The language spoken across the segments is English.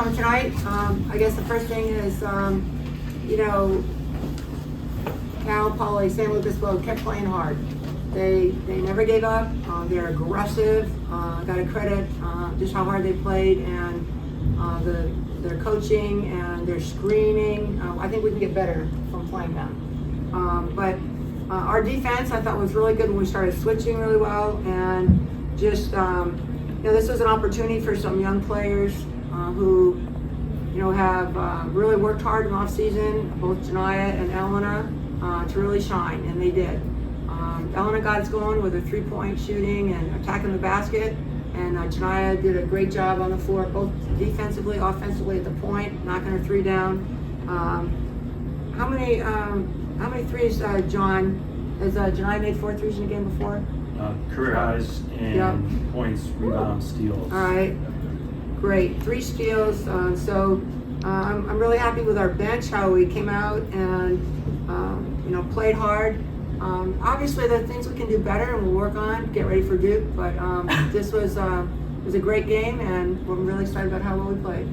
coming tonight. I guess the first thing is, Cal Poly, St. Lucas both kept playing hard. They never gave up. They're aggressive. Got to credit just how hard they played and their coaching and their screening. I think we can get better from playing them. But our defense, I thought, was really good when we started switching really well. And just, this was an opportunity for some young players who, have really worked hard in the off-season, both Janiyah and Elena, to really shine, and they did. Elena got us going with her three-point shooting and attacking the basket, and Janiyah did a great job on the floor, both defensively, offensively at the point, knocking her three down. How many threes, John? Has Janiyah made 4 threes in a game before? Career highs in points, rebounds, steals. All right, great. 3 steals. I'm really happy with our bench, how we came out and played hard. Obviously, there are things we can do better, and we'll work on. Get ready for Duke, but this was a great game, and we're really excited about how well we played.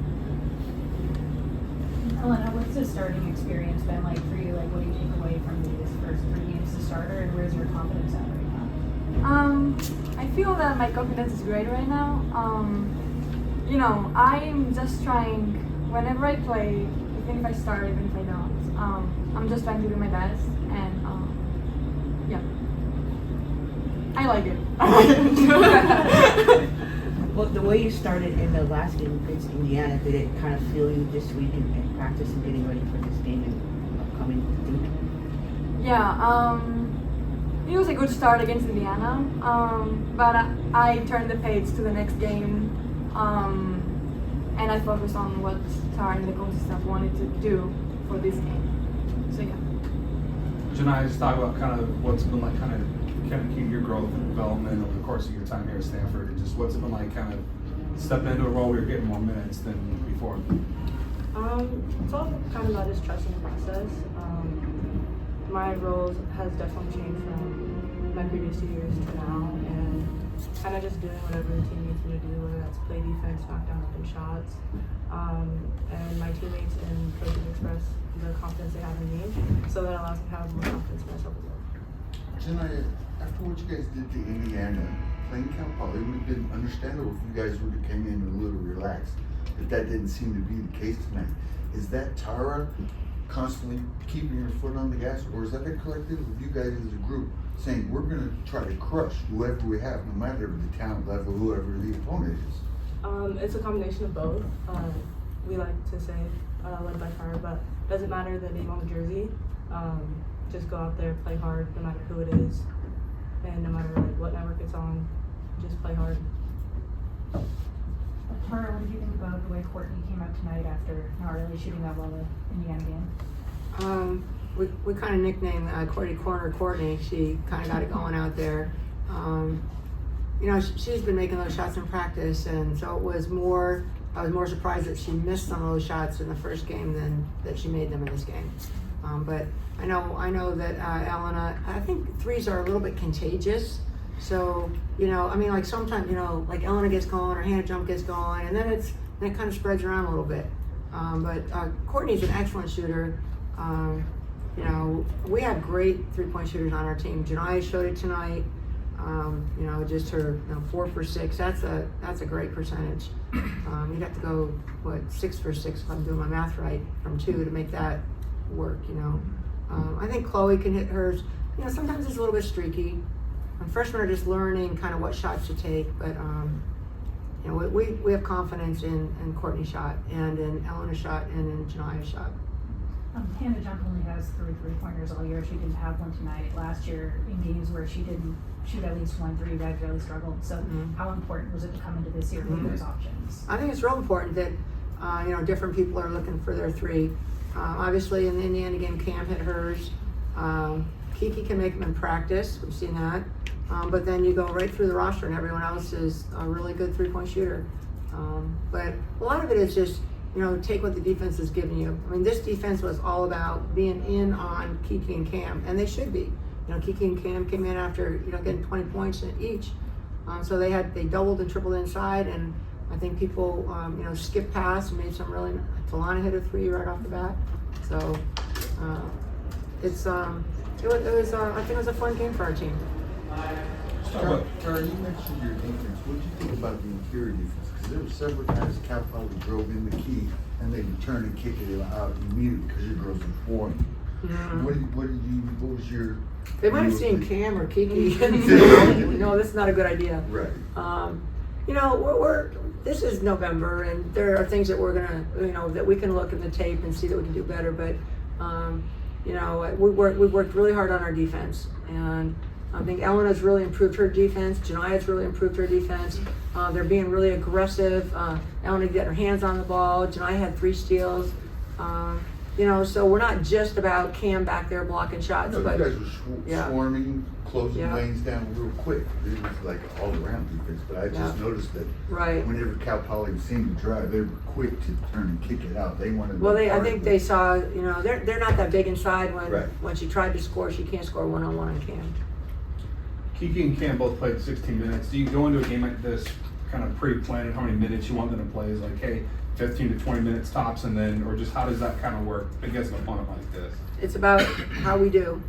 Elena, what's the starting experience been like for you? Like, what do you take away from these first 3 games as a starter, and where's your confidence at right now? I feel that my confidence is great right now. I'm just trying, whenever I play, even if I start, even if I don't, I'm just trying to do my best, and I like it. Well, the way you started in the last game against Indiana, did it kind of feel you this week in practice and getting ready for this game and upcoming Duke? Yeah, it was a good start against Indiana, but I turned the page to the next game, and I focused on what Tara and the coaching staff wanted to do for this game. So yeah. Janiyah, just talk about kind of what's been like kind of key to your growth and development over the course of your time here at Stanford, and just what's it been like kind of stepping into a role where you're getting more minutes than before? It's all kind of about just trusting the process. My role has definitely changed from my previous 2 years to now, and kind of just doing whatever the team needs me to do, whether that's play defense, knock down open shots, and my teammates and coaches express the confidence they have in me, so that allows me to have more confidence in myself as well. Janiyah, after what you guys did to Indiana, playing Cal Poly, it would have been understandable if you guys would have came in a little relaxed, but that didn't seem to be the case tonight. Is that Tara constantly keeping your foot on the gas, or is that a collective of you guys as a group saying we're going to try to crush whoever we have, no matter the talent level, whoever the opponent is? It's a combination of both. We like to say led by Tara, but it doesn't matter the name on the jersey. Just go out there, play hard, no matter who it is, and no matter what network it's on, just play hard. Tara, what did you think about the way Courtney came out tonight after not really shooting that well in the Indiana game? We kind of nicknamed Courtney Corner Courtney. She kind of got it going out there. She's been making those shots in practice, and so I was more surprised that she missed some of those shots in the first game than that she made them in this game. But I know that Elena, I think threes are a little bit contagious. So, sometimes, like Elena gets going or Hannah Jump gets going, and then it kind of spreads around a little bit. But Courtney's an excellent shooter. We have great three-point shooters on our team. Janiyah showed it tonight. Just her 4 for 6. That's a great percentage. You'd have to go 6 for 6 if I'm doing my math right from 2 to make that work. I think Chloe can hit hers. Sometimes it's a little bit streaky. Freshmen are just learning kind of what shots to take, but we have confidence in Courtney's shot and in Elena's shot and in Janiyah's shot. Hannah Jump only has 3 3-pointers all year. She didn't have one tonight. Last year in games where she didn't shoot at least 1 3, you guys really struggled. So how important was it to come into this year with those options? I think it's real important that different people are looking for their 3. Obviously in the Indiana game, Cam hit hers. Kiki can make them in practice. We've seen that. But then you go right through the roster and everyone else is a really good 3-point shooter. But a lot of it is just, take what the defense is giving you. I mean, this defense was all about being in on Kiki and Cam, and they should be. Kiki and Cam came in after, getting 20 points each. So they doubled and tripled inside, and I think people, skipped past and made some really. Talana hit a 3 right off the bat, so it was. I think it was a fun game for our team. Tara, you mentioned your defense. What did you think about the interior defense? Because there were several times Cal Poly drove in the key and they would turn and kick it out immediately because your girls were pouring. What was your? They might have seen Cam or Kiki. No, this is not a good idea. Right. This is November, and there are things that we're gonna, that we can look in the tape and see that we can do better. But, we've worked really hard on our defense, and I think Elena's really improved her defense. Jania's really improved her defense. They're being really aggressive. Elena getting her hands on the ball. Jania had 3 steals. So we're not just about Cam back there blocking shots. No, but you guys were swarming, closing lanes down real quick. It was like all around defense. But I just noticed that whenever Cal Poly seemed to drive, they were quick to turn and kick it out. They wanted. Well, I think they saw. They're not that big inside. When she tried to score, she can't score one-on-one on Cam. Kiki and Cam both played 16 minutes. Do you go into a game like this kind of pre-planning how many minutes you want them to play? Is like, hey, 15 to 20 minutes tops, and then, or just how does that kind of work against an opponent like this? It's about how we do.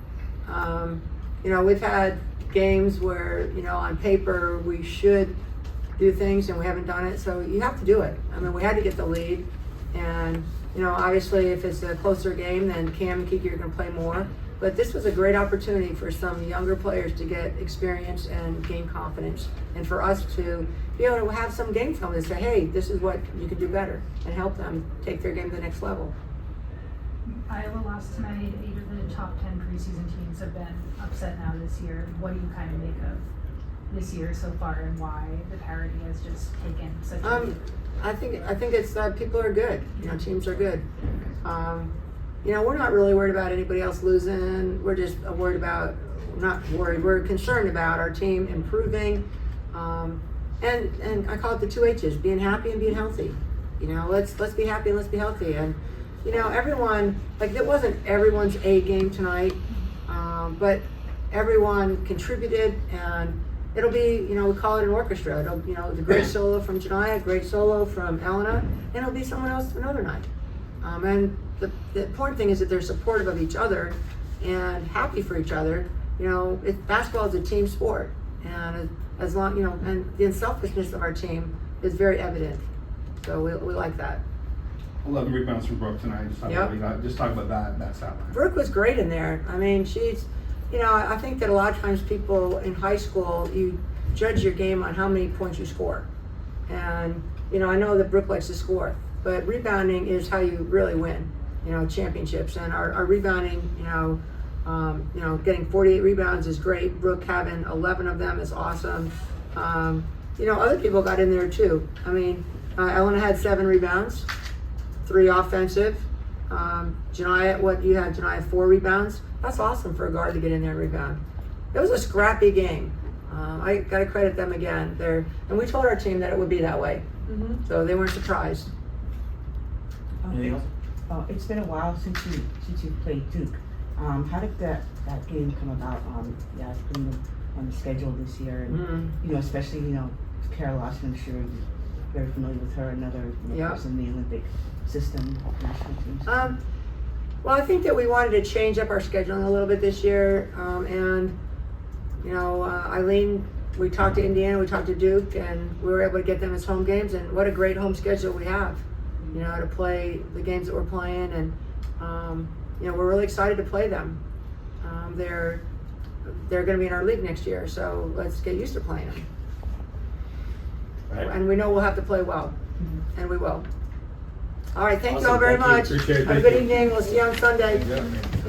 We've had games where, on paper we should do things and we haven't done it, so you have to do it. I mean, we had to get the lead, and, obviously if it's a closer game, then Cam and Kiki are going to play more. But this was a great opportunity for some younger players to get experience and gain confidence, and for us to be able to have some game film and say, hey, this is what you can do better, and help them take their game to the next level. Iowa lost tonight. 8 of the top 10 preseason teams have been upset now this year. What do you kind of make of this year so far, and why the parity has just taken such a I think it's people are good. Teams are good. We're not really worried about anybody else losing. We're just we're concerned about our team improving. And I call it the 2 H's, being happy and being healthy. Let's be happy and let's be healthy. And, everyone, it wasn't everyone's A game tonight, but everyone contributed, and it'll be, we call it an orchestra. It'll, the great solo from Jania, great solo from Elena, and it'll be someone else another night. And the important thing is that they're supportive of each other and happy for each other. Basketball is a team sport, and as long, and the unselfishness of our team is very evident. So we like that. 11 rebounds from Brooke tonight. Just talk about that stat line. Brooke was great in there. I mean, she's, I think that a lot of times people in high school, you judge your game on how many points you score. And, I know that Brooke likes to score, but rebounding is how you really win, championships. And our rebounding, getting 48 rebounds is great. Brooke having 11 of them is awesome. Other people got in there too. I mean, Elena had 7 rebounds, 3 offensive. Jania 4 rebounds. That's awesome for a guard to get in there and rebound. It was a scrappy game. I got to credit them again. And we told our team that it would be that way. Mm-hmm. So they weren't surprised. Anything else? It's been a while since you played Duke. How did that game come about? It's been on the schedule this year, and especially Carol Lawson. I'm sure you're very familiar with her, another person in the Olympic system, national teams. Well, I think that we wanted to change up our scheduling a little bit this year, and Eileen, we talked to Indiana, we talked to Duke, and we were able to get them as home games. And what a great home schedule we have, to play the games that we're playing, and we're really excited to play them. They're going to be in our league next year, so let's get used to playing them. Right. And we know we'll have to play well, and we will. All right, thank you Awesome. all very Thank you. much. Appreciate it. Have a Thank good you. evening. We'll see you on Sunday. Yeah.